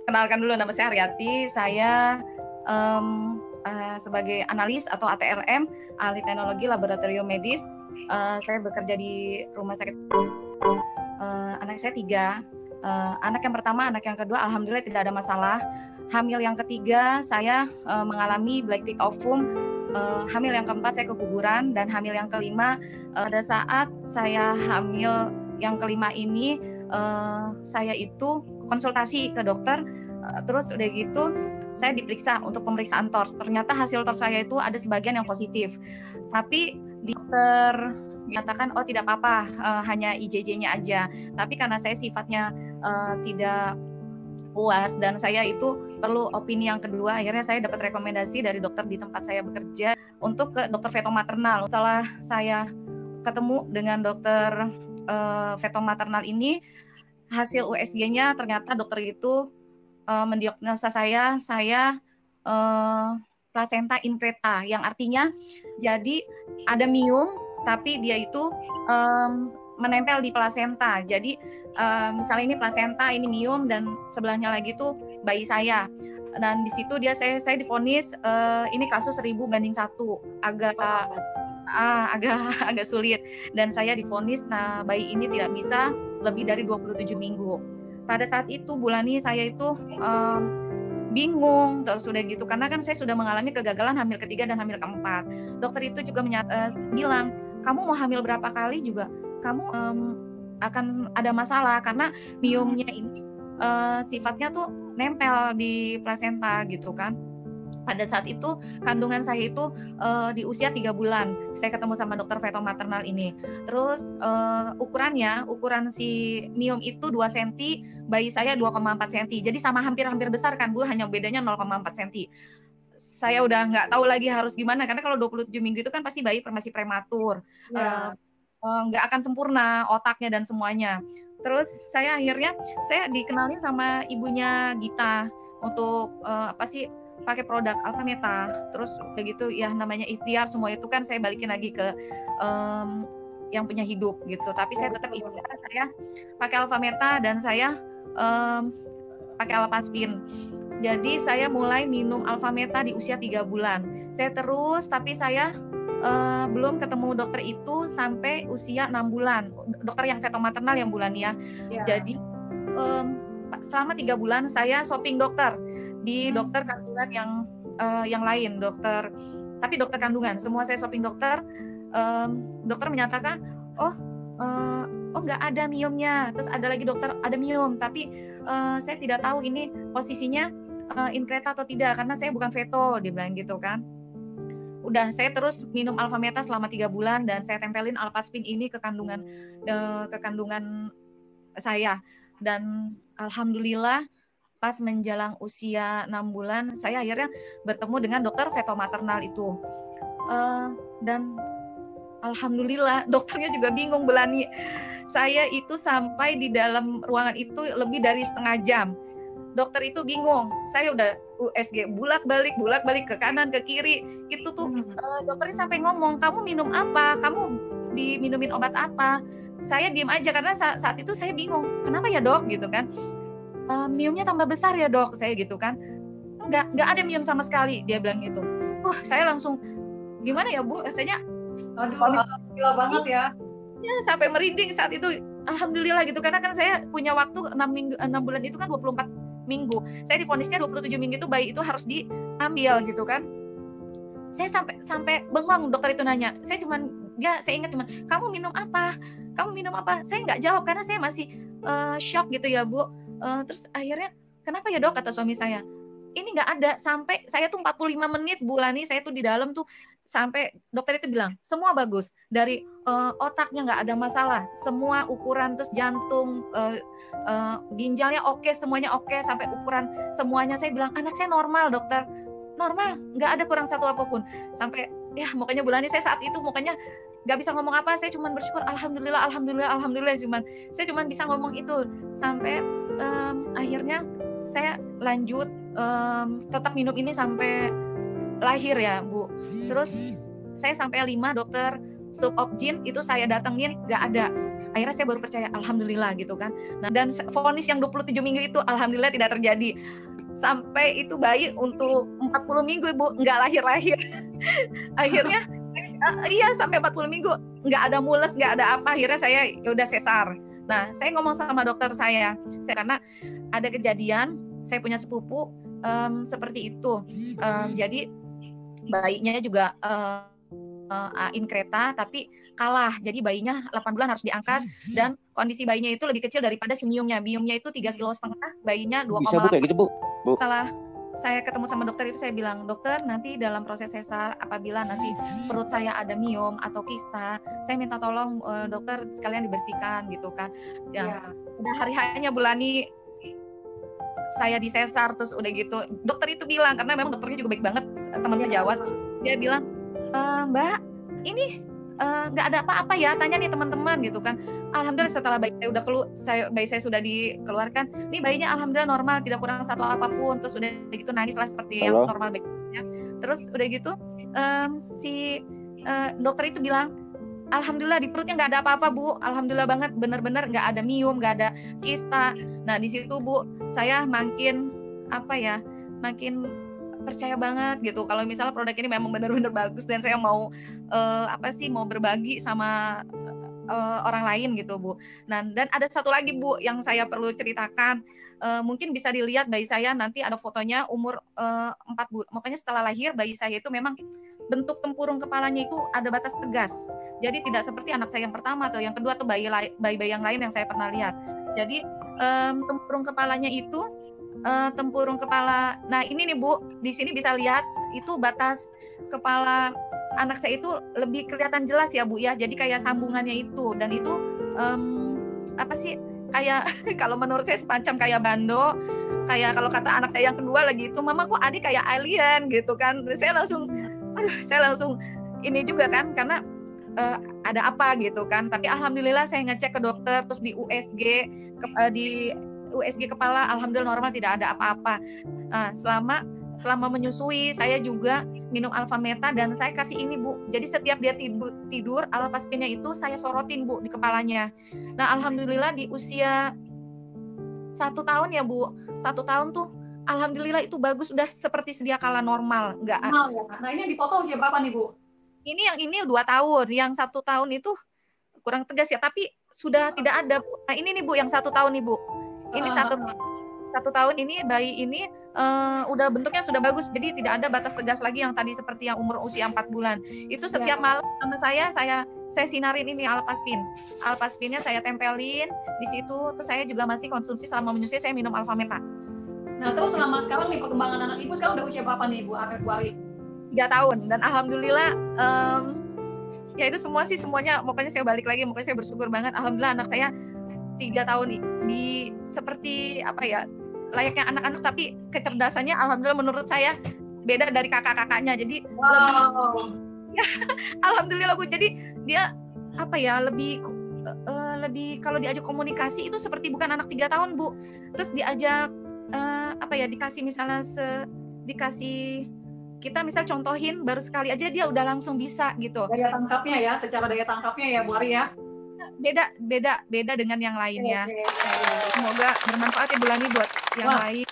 Kenalkan dulu, nama saya Aryati. Saya sebagai analis atau ATRM, ahli teknologi laboratorium medis. Saya bekerja di rumah sakit. Anak saya 3. Anak yang pertama, anak yang kedua, alhamdulillah tidak ada masalah. Hamil yang ketiga, saya mengalami black tick ovum. Hamil yang keempat, saya keguguran. Dan hamil yang kelima, pada saat saya hamil yang kelima ini, saya itu konsultasi ke dokter. Terus udah gitu saya diperiksa untuk pemeriksaan TORS. Ternyata hasil TORS saya itu ada sebagian yang positif. Tapi dokter menyatakan oh tidak apa-apa, hanya IJJ-nya aja. Tapi karena saya sifatnya tidak puas dan saya itu perlu opini yang kedua, akhirnya saya dapat rekomendasi dari dokter di tempat saya bekerja untuk ke dokter fetomaternal. Setelah saya ketemu dengan dokter fetomaternal ini, hasil USG-nya ternyata dokter itu mendiagnosa saya placenta increta, yang artinya jadi ada miom tapi dia itu menempel di plasenta. Jadi misalnya ini plasenta, ini miom, dan sebelahnya lagi tuh bayi saya. Dan di situ saya divonis ini kasus 1000 banding 1, agak sulit. Dan saya divonis bayi ini tidak bisa lebih dari 27 minggu. Pada saat itu Bulani, saya itu bingung terus udah gitu, karena kan saya sudah mengalami kegagalan hamil ketiga dan hamil keempat. Dokter itu juga bilang, kamu mau hamil berapa kali juga kamu akan ada masalah karena miomnya ini sifatnya tuh nempel di plasenta gitu kan. Pada saat itu kandungan saya itu di usia 3 bulan. Saya ketemu sama dokter fetomaternal ini. Terus ukuran si miom itu 2 cm, bayi saya 2,4 cm. Jadi sama hampir-hampir besar kan Bu, hanya bedanya 0,4 cm. Saya udah nggak tahu lagi harus gimana, karena kalau 27 minggu itu kan pasti bayi masih prematur. Nggak akan sempurna otaknya dan semuanya. Terus saya akhirnya dikenalin sama ibunya Gita untuk pakai produk Alfameta. Terus udah gitu ya, namanya ikhtiar, semua itu kan saya balikin lagi ke yang punya hidup gitu. Tapi saya tetap ikhtiar, saya pakai Alfameta dan saya pakai Alpaspin. Jadi saya mulai minum Alfameta di usia 3 bulan. Saya terus, tapi saya belum ketemu dokter itu sampai usia 6 bulan. Dokter yang fetomaternal yang bulan ya. Jadi selama 3 bulan saya shopping dokter di dokter kandungan yang lain, tapi dokter kandungan. Semua saya shopping dokter. Dokter menyatakan, nggak ada miomnya. Terus ada lagi dokter, ada miom, tapi saya tidak tahu ini posisinya increta atau tidak, karena saya bukan feto, dia bilang gitu kan. Udah, saya terus minum Alfameta selama 3 bulan dan saya tempelin Alpaspin ini ke kandungan saya. Dan alhamdulillah pas menjelang usia 6 bulan saya akhirnya bertemu dengan dokter fetomaternal itu. Dan alhamdulillah dokternya juga bingung, Belani. Saya itu sampai di dalam ruangan itu lebih dari setengah jam. Dokter itu bingung. Saya udah USG bolak-balik ke kanan ke kiri. Itu tuh dokternya sampai ngomong, "Kamu minum apa? Kamu diminumin obat apa?" Saya diem aja karena saat itu saya bingung. Kenapa ya, Dok, gitu kan? Miomnya tambah besar ya, Dok, saya gitu kan. Enggak ada miom sama sekali, dia bilang gitu. Saya langsung gimana ya, Bu? Rasanya gila banget ya. Ya, sampai merinding saat itu. Alhamdulillah gitu, karena kan saya punya waktu 6 bulan itu kan 24 minggu. Saya divonisnya 27 minggu itu bayi itu harus diambil gitu kan. Saya sampai bengong, dokter itu nanya. Saya ingat cuman, "Kamu minum apa? Kamu minum apa?" Saya nggak jawab karena saya masih shock gitu ya, Bu. Terus akhirnya, "Kenapa ya, Dok?" kata suami saya. Ini nggak ada, sampai saya tuh 45 menit Bulani, saya tuh di dalam tuh sampai dokter itu bilang semua bagus, dari otaknya nggak ada masalah, semua ukuran, terus jantung, ginjalnya oke, semuanya oke, sampai ukuran semuanya. Saya bilang, anak saya normal, dokter, normal, nggak ada kurang satu apapun. Sampai ya mukanya Bulani, saya saat itu mukanya nggak bisa ngomong apa, saya cuma bersyukur, alhamdulillah, saya cuma bisa ngomong itu. Sampai akhirnya saya lanjut tetap minum ini sampai lahir ya, Bu. Terus saya sampai 5 dokter subopjin itu saya datengin, nggak ada. Akhirnya saya baru percaya, alhamdulillah gitu kan. Nah, dan vonis yang 27 minggu itu alhamdulillah tidak terjadi. Sampai itu bayi untuk 40 minggu Ibu nggak lahir-lahir. Akhirnya iya sampai 40 minggu nggak ada mules, nggak ada apa. Akhirnya saya ya udah sesar. Nah, saya ngomong sama dokter saya karena ada kejadian, saya punya sepupu seperti itu. Jadi bayinya juga in kereta tapi kalah. Jadi bayinya 8 bulan harus diangkat dan kondisi bayinya itu lebih kecil daripada si Miumnya. Miumnya itu 3,5 kilo, bayinya 2,8. Bisa Bu kayak gitu Bu? Setelah saya ketemu sama dokter itu saya bilang, dokter nanti dalam proses sesar apabila nanti perut saya ada miom atau kista, saya minta tolong dokter sekalian dibersihkan gitu kan. Ya. Udah hari-harinya Bulani saya disesar terus udah gitu. Dokter itu bilang, karena memang dokternya juga baik banget, teman sejawat. Dia bilang, Mbak, ini nggak ada apa-apa ya, tanya nih teman-teman gitu kan. Alhamdulillah setelah bayi saya sudah dikeluarkan, nih bayinya alhamdulillah normal, tidak kurang satu apapun. Terus udah gitu nangis lah seperti yang normal bayinya. Terus udah gitu si dokter itu bilang, alhamdulillah di perutnya nggak ada apa-apa Bu, alhamdulillah banget, bener-bener nggak ada miom, nggak ada kista. Nah di situ Bu, saya makin makin percaya banget gitu kalau misalnya produk ini memang benar-benar bagus dan saya mau mau berbagi sama orang lain gitu Bu. Nah, dan ada satu lagi Bu yang saya perlu ceritakan, mungkin bisa dilihat bayi saya nanti ada fotonya umur 4 bulan. Makanya setelah lahir bayi saya itu memang bentuk tempurung kepalanya itu ada batas tegas. Jadi tidak seperti anak saya yang pertama atau yang kedua atau bayi-bayi yang lain yang saya pernah lihat. Jadi tempurung kepalanya itu tempurung kepala. Nah, ini nih Bu, di sini bisa lihat itu batas kepala anak saya itu lebih kelihatan jelas ya Bu ya. Jadi kayak sambungannya itu, dan itu kayak kalau menurut saya semacam kayak bando. Kayak kalau kata anak saya yang kedua lagi itu, mama kok adik kayak alien gitu kan. Saya langsung ini juga kan, karena ada apa gitu kan. Tapi alhamdulillah saya ngecek ke dokter, terus di USG kepala alhamdulillah normal, tidak ada apa-apa. Selama menyusui saya juga minum Alfameta dan saya kasih ini Bu. Jadi setiap dia tidur Alpaspinnya itu saya sorotin Bu di kepalanya. Nah alhamdulillah di usia 1 tahun ya Bu, 1 tahun tuh alhamdulillah itu bagus, udah seperti sedia kala normal. Enggak. Normal ya. Nah ini yang dipotong usia berapa nih Bu? Yang ini 2 tahun, yang 1 tahun itu kurang tegas ya, tapi sudah tidak ada Bu. Nah ini nih Bu yang 1 tahun nih Bu. Ini 1 tahun ini bayi ini udah bentuknya sudah bagus, jadi tidak ada batas tegas lagi yang tadi seperti yang umur usia 4 bulan. Itu setiap malam sama saya sinarin ini Alpaspinnya saya tempelin di situ. Terus saya juga masih konsumsi selama menyusui, saya minum Alfameta. Nah terus selama sekarang nih perkembangan anak Ibu sekarang udah usia berapa nih Bu Ari? 3 tahun, dan alhamdulillah ya itu semuanya pokoknya saya balik lagi, pokoknya saya bersyukur banget. Alhamdulillah anak saya 3 tahun di seperti layaknya anak-anak, tapi kecerdasannya alhamdulillah menurut saya beda dari kakak-kakaknya. Jadi alhamdulillah Bu, jadi dia lebih kalau diajak komunikasi itu seperti bukan anak 3 tahun Bu. Terus diajak dikasih misalnya kita misal contohin baru sekali aja dia udah langsung bisa gitu. Secara daya tangkapnya ya Bu Ari ya. Beda dengan yang lainnya. Semoga bermanfaat ya Bulani buat yang lain.